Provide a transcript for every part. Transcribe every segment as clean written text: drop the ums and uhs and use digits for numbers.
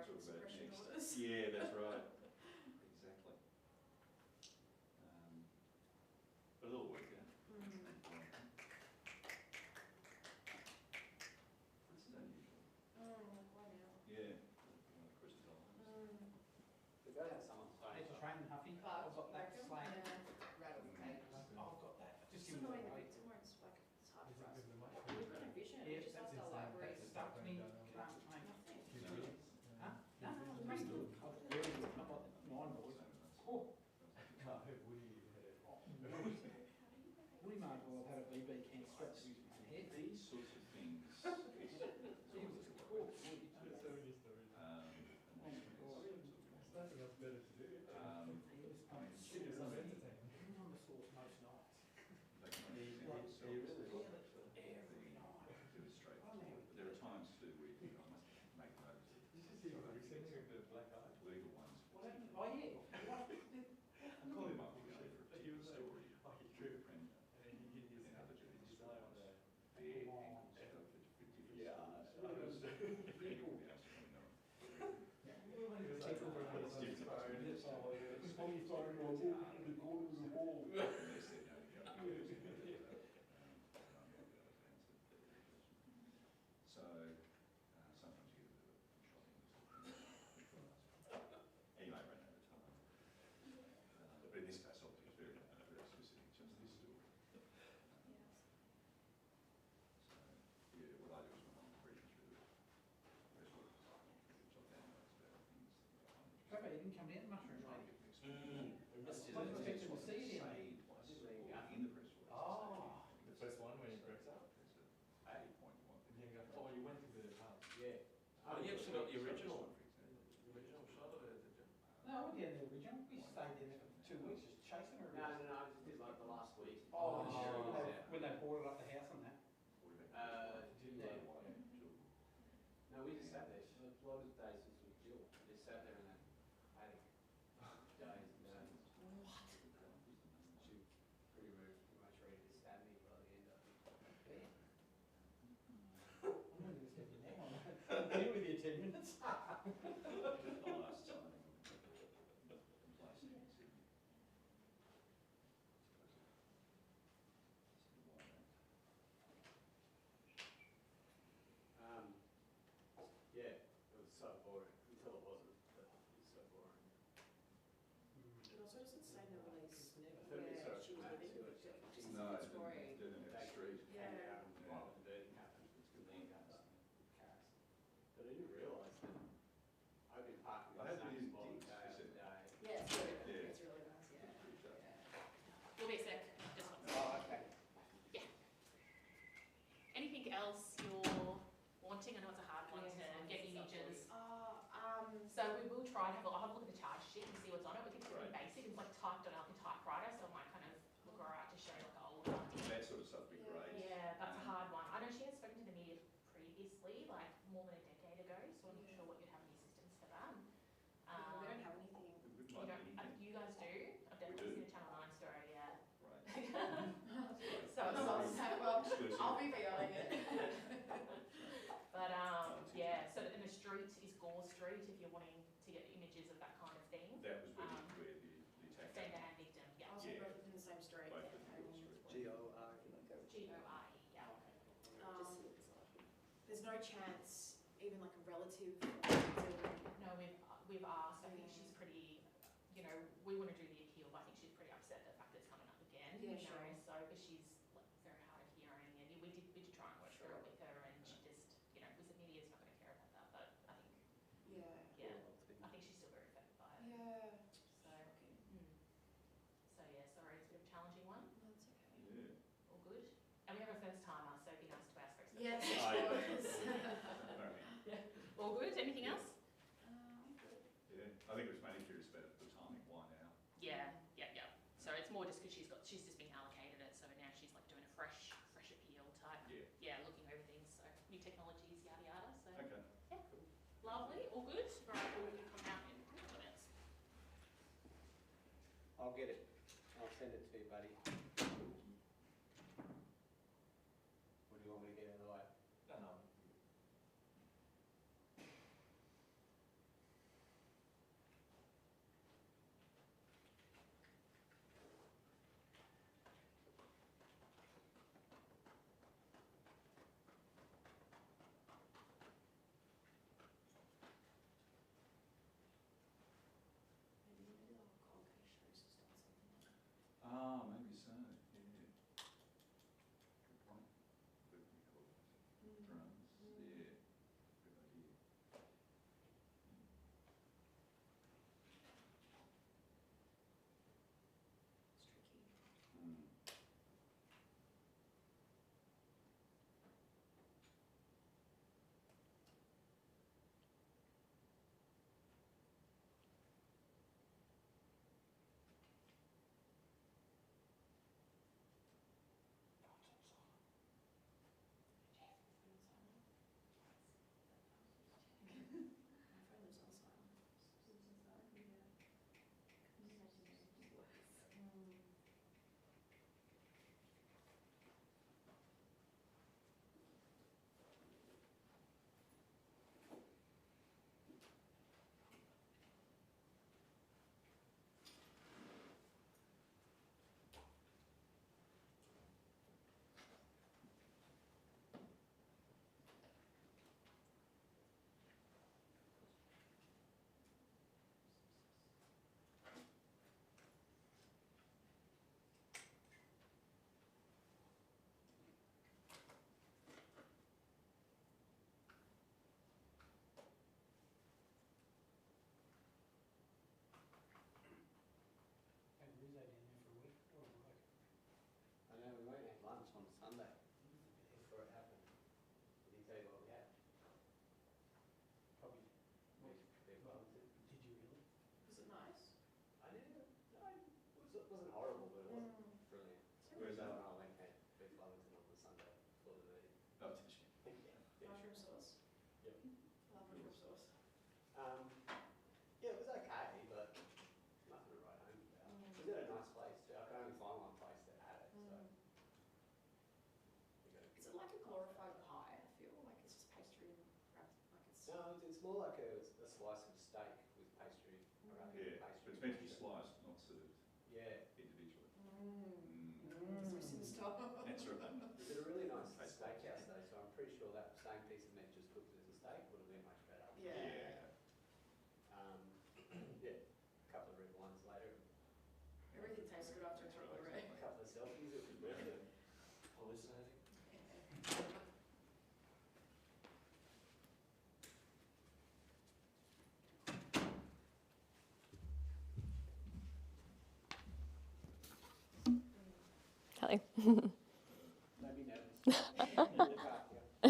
talk about it next. orders. Yeah, that's right. Exactly. But it'll work out. This is unusual. Why now? Yeah. Crystal. We've got to have someone sign It's a it. training huffy. But I've got that reckon? slang. Rattle the cake. I've got that. It's Just just give me annoying the that weight. it's almost like it's hard Is for it us. with the mic? We've got a vision, Yeah, we just that's asked our insane. library. That stuck to me. Can't Nothing. make. Huh? No, no, The no. rest of I've got nine boys. Oh, No, Woody. we might as well have had a BB can strapped to my head. These sorts of things. He was a cool Woody. So many stories. There's nothing else better to do. He was Shit, it's entertaining. on the source most nights. Every night. Do it straight. But there are times too where you think, I must make notes. Did you see what we sent you the black eye? Legal ones. What happened? Oh, yeah. I call him up to go for a particular story. Oh, you drew. Friend. And he hit his And other Judy's design on stories. the. The ankle stuff for different Yeah, stories. People be asked to know. Take over It's different. It's funny starting on the corner of the wall. They said, no, so, sometimes you get a bit of shocking. Anyway, I ran out of time. But in this case, obviously, it's very specific, just this story. So, yeah, what I do is when I'm reading through the rest of it, jot down notes about things. Pepper, you didn't come down, mushroom lady. I was expecting to see it in. In the press release. Oh. The first one when he breaks up. There's a point you want. And then go, oh, you went to the pub. Yeah. Oh, you actually got the original, For example. the original shot of it, did you? No, I went down the original. We stayed in there for 2 weeks just chasing her. No, I just did like the last week. Oh, Sure, yeah. when they boarded up the house and that. Yeah. No, we just sat there. A lot of days since with Jill. We just sat there in that attic. Days and days. What? She was pretty rude, pretty much ready to stab me by the end of it. I'm going to step you now. I'll deal with you 10 minutes. Just the last time. Plastic in Sydney. Yeah, it was so boring until it wasn't. But it was so boring. It also doesn't say in the release I thought where we sort of she was had living. to It it. just No, says it Victoria. didn't have a street. Yeah. While the dirty happened, it's good thing cats. But I didn't realise that I've been parking I in the had same these spot digs, day they after said. day. Yeah, it's really, Yeah. it's really nice, yeah. Pretty sharp. You'll be a sec, just one sec. Oh, okay. Anything else you're wanting? I know it's a hard one to get images. So we will try and I'll have a look at the charge sheet and see what's on it. We think it's pretty Right. basic. It's like typed on in typewriter, so it might kind of look alright to show like old. That sort of stuff would be great. Yeah, that's a hard one. I know she has spoken to the media previously, like more than a decade ago, so I'm not sure what you'd have any assistance for that. We don't have anything. It would You like don't, anything. you guys do? I've definitely do. seen a Channel 9 story, yeah. Right. So it's not, Well, Exclusive. I'll be feeling it. but yeah, so in the street is Gore Street if you're wanting to get images of that kind of thing. That was where the attack Offender happened. and victim, yeah. Also, Yeah. both in the same street. Both yeah. of the street. G-O-R. G-O-I-E, yeah. There's no chance, even like a relative. No, we've asked, I think she's pretty, you know, we want to do the appeal, but I think she's pretty upset at the fact that it's coming up again. Yeah, you know, sure. So, but she's like very hard of hearing, and we did try and work through it with her, and she just, you know, was the media's not going to care about that, but I think, Yeah. I think she's still very affected by it. Yeah. So, so yeah, sorry, it's a bit of a challenging one. That's okay. Yeah. All good. And we have a first timer, so be nice to ask for exceptions. Yes, Oh, of yeah. course. Alright. All good. Anything else? Yeah, I think it was mainly curious about the timing, why now? Yeah. So it's more just because she's just been allocated it, so now she's like doing a fresh appeal type. Yeah. Yeah, looking over things, so new technologies, yada yada. So Okay. yeah, lovely, all good. Right, well, we can come out in comments. I'll get it. I'll send it to you, buddy. What do you want me to get out of the way? slice of steak with pastry, or I think Yeah, but pastry. it's meant to be sliced, not served Yeah, individually. Some stuff. That's right. we did a really nice Taste steakhouse though, so I'm pretty sure that same piece of meat just cooked as a steak would have been much better. Yeah. Um, yeah, a couple of red wines later, Everything tastes good after a couple of red. a couple of selfies, it was worth it. Hallucinating. Hello. Made me nervous.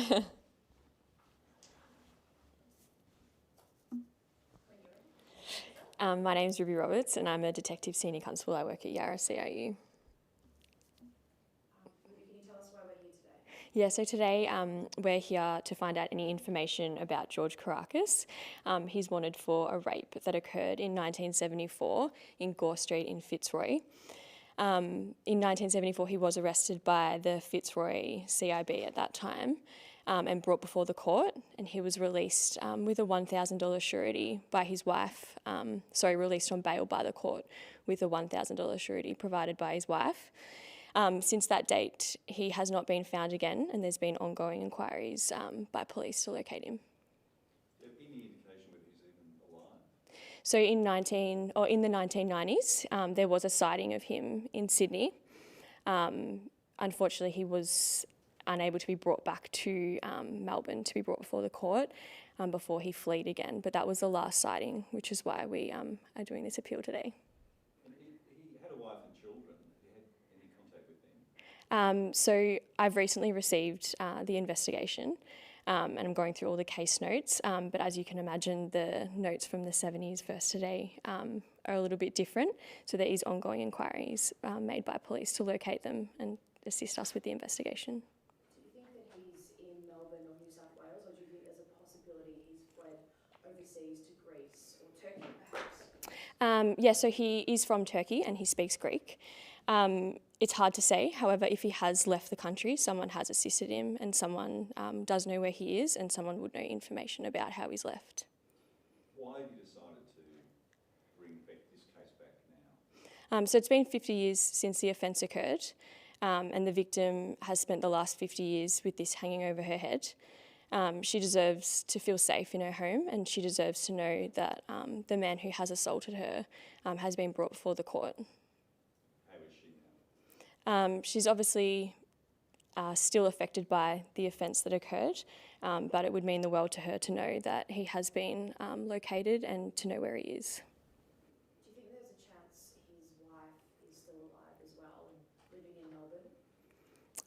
Yeah. My name's Ruby Roberts and I'm a Detective Senior Constable. I work at Yarra CIU. Ruby, can you tell us why we're here today? Yeah, so today we're here to find out any information about George Caracas. He's wanted for a rape that occurred in 1974 in Gore Street in Fitzroy. In 1974 he was arrested by the Fitzroy CIB at that time and brought before the court, and he was released with a $1,000 surety by his wife, released on bail by the court with a $1,000 surety provided by his wife. Since that date, he has not been found again, and there's been ongoing inquiries by police to locate him. Do you have any indication whether he's even alive? So in the 1990s, there was a sighting of him in Sydney. Unfortunately, he was unable to be brought back to Melbourne to be brought before the court before he fled again. But that was the last sighting, which is why we are doing this appeal today. And he had a wife and children. Have you had any contact with them? So I've recently received the investigation and I'm going through all the case notes. But as you can imagine, the notes from the 70s versus today are a little bit different. So there is ongoing inquiries made by police to locate them and assist us with the investigation. Do you think that he's in Melbourne or New South Wales, or do you think there's a possibility he's fled overseas to Greece or Turkey perhaps? So he is from Turkey and he speaks Greek. It's hard to say. However, if he has left the country, someone has assisted him and someone does know where he is and someone would know information about how he's left. Why have you decided to bring this case back now? So it's been 50 years since the offence occurred, and the victim has spent the last 50 years with this hanging over her head. She deserves to feel safe in her home, and she deserves to know that the man who has assaulted her has been brought before the court. How is she now? She's obviously still affected by the offence that occurred, but it would mean the world to her to know that he has been located and to know where he is. Do you think there's a chance his wife is still alive as well and living in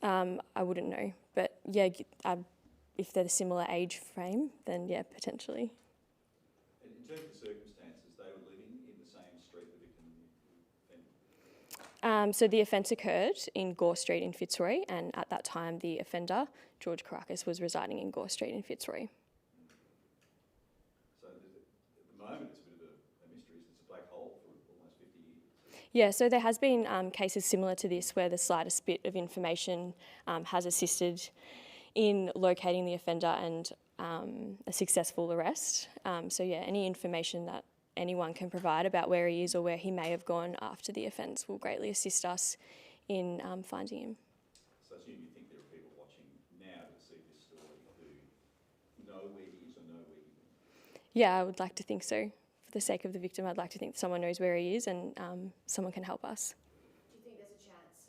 Melbourne? I wouldn't know, but yeah, if they're a similar age frame, then yeah, potentially. And in terms of the circumstances, they were living in the same street the victim and the offender? So the offence occurred in Gore Street in Fitzroy, and at that time the offender, George Caracas, was residing in Gore Street in Fitzroy. So at the moment it's a bit of a mystery. It's a black hole for almost 50 years. Yeah, so there has been cases similar to this where the slightest bit of information has assisted in locating the offender and a successful arrest. So yeah, any information that anyone can provide about where he is or where he may have gone after the offence will greatly assist us in finding him. So I assume you think there are people watching now to see this story who know where he is or know where he went? Yeah, I would like to think so. For the sake of the victim, I'd like to think someone knows where he is and someone can help us. Do you think there's a chance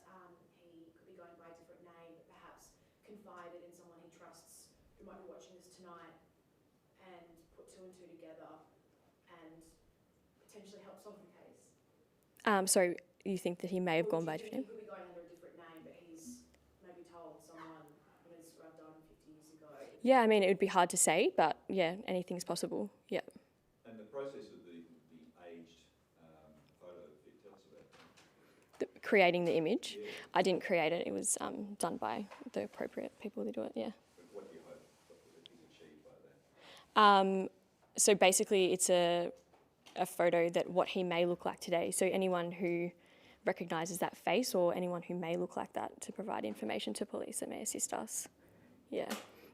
he could be going by a different name, but perhaps confided in someone he trusts who might be watching this tonight and put two and two together and potentially help solve the case? So you think that he may have gone by a different name? He could be going under a different name, but he's maybe told someone when it's I've done 50 years ago. Yeah, I mean, it would be hard to say, but yeah, anything's possible. Yeah. And the process of the aged photo, tell us about that. Creating the image. Yeah. I didn't create it. It was done by the appropriate people who do it, yeah. But what do you hope is achieved by that? So basically it's a photo that what he may look like today. So anyone who recognises that face or anyone who may look like that to provide information to police that may assist us. Yeah.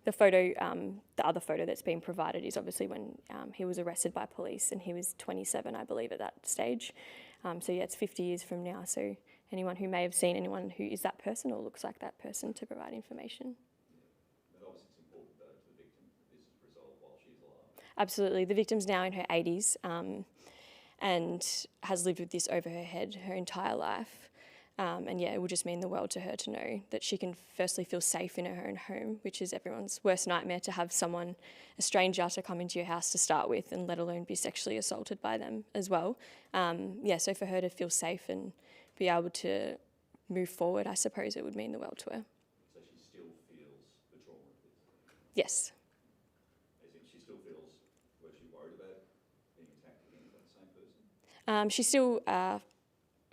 the photo, the other photo that's been provided is obviously when he was arrested by police, and he was 27, I believe, at that stage. So yeah, it's 50 years from now. So anyone who may have seen anyone who is that person or looks like that person to provide information. But obviously it's important though to the victim that this is resolved while she's alive. Absolutely. The victim's now in her 80s and has lived with this over her head her entire life. And yeah, it will just mean the world to her to know that she can firstly feel safe in her own home, which is everyone's worst nightmare, to have someone, a stranger, to come into your house to start with, and let alone be sexually assaulted by them as well. Yeah, so for her to feel safe and be able to move forward, I suppose it would mean the world to her. So she still feels the trauma of this? Yes. As in she still feels, was she worried about being attacked again by the same person? She still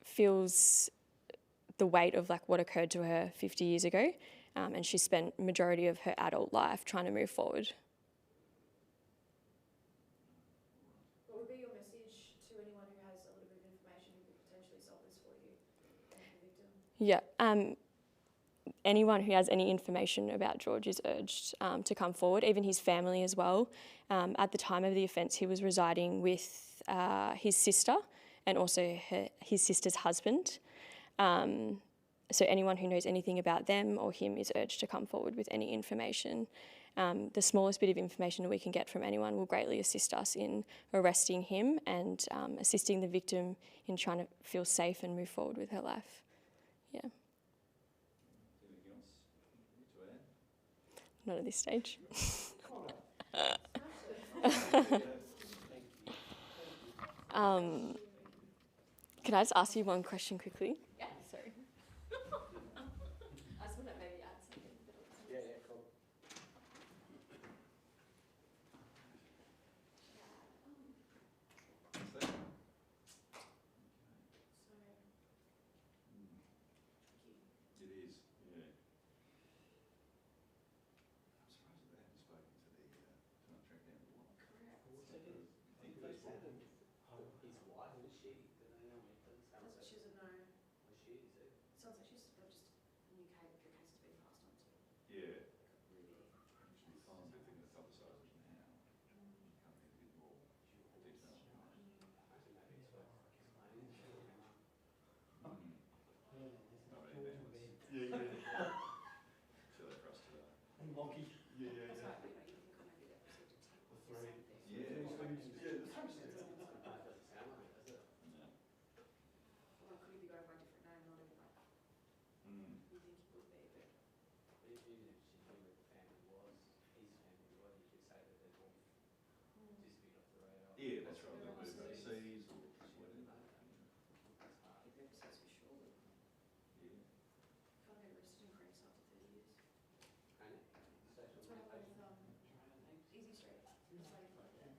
feels the weight of like what occurred to her 50 years ago, and she spent majority of her adult life trying to move forward. What would be your message to anyone who has a little bit of information who could potentially solve this for you, the victim? Yeah, anyone who has any information about George is urged to come forward, even his family as well. At the time of the offence, he was residing with his sister and also his sister's husband. So anyone who knows anything about them or him is urged to come forward with any information. The smallest bit of information we can get from anyone will greatly assist us in arresting him and assisting the victim in trying to feel safe and move forward with her life. Yeah. Anything else to add? Not at this stage. Can I just ask you one question quickly? Yeah. Sorry. I just want to maybe add something. Yeah, cool. What's that? It is, yeah. I'm surprised that they haven't spoken to the track down the line. They said his wife, was she? Did they know? It doesn't sound That's what like she doesn't know. was she, is it? Sounds like she's just the new case, the case has been passed on to Yeah, Ruby. which would be fine, but I think it's publicised now. You can't get a bit more detail on that. I think maybe it's worth explaining to her. I mean, yeah. Too late for us today. And Lockie. That's right, you know, you think, oh, maybe they've received a tip or The three. something. Yeah. No, it doesn't sound like it, does it? No. Well, could he be going by a different name, not even like Mm. you think he would be, but But even if she knew what the family was, his family was, you could say that they've all disappeared off the radar. Yeah, that's right, They're they've moved overseas. overseas or whatever. That's hard. if they're overseas for sure, but Yeah. can't get arrested in Greece after 30 years. Ain't it? That's what happened with Easy Street. It's like a flood there.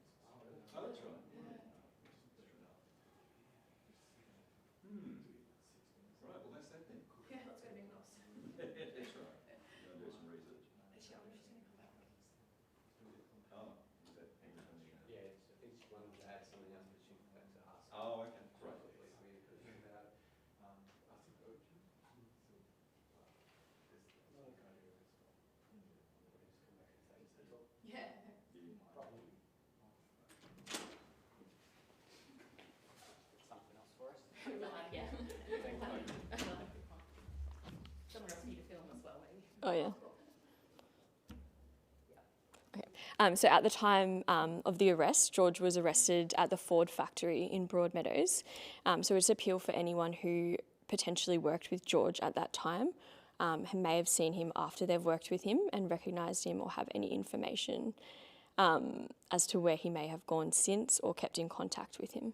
Oh, that's right. Yeah. That's right. Hmm. Right, well, that's that then. Yeah, let's go to Mykonos. That's right. You're going to do some research. Actually, I wonder if she's going to come back. Oh, is that hanging on the Yeah, I think she wanted to add something else, but she had to ask. Oh, okay, right. Probably we about it. Yeah. Something else for us? Yeah. Someone else need to film as well, maybe. Oh yeah. So at the time of the arrest, George was arrested at the Ford factory in Broadmeadows. So it's appeal for anyone who potentially worked with George at that time, who may have seen him after they've worked with him and recognised him or have any information as to where he may have gone since or kept in contact with him.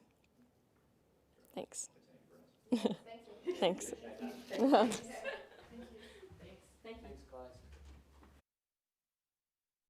Thanks. Thank you. Thanks. Yeah.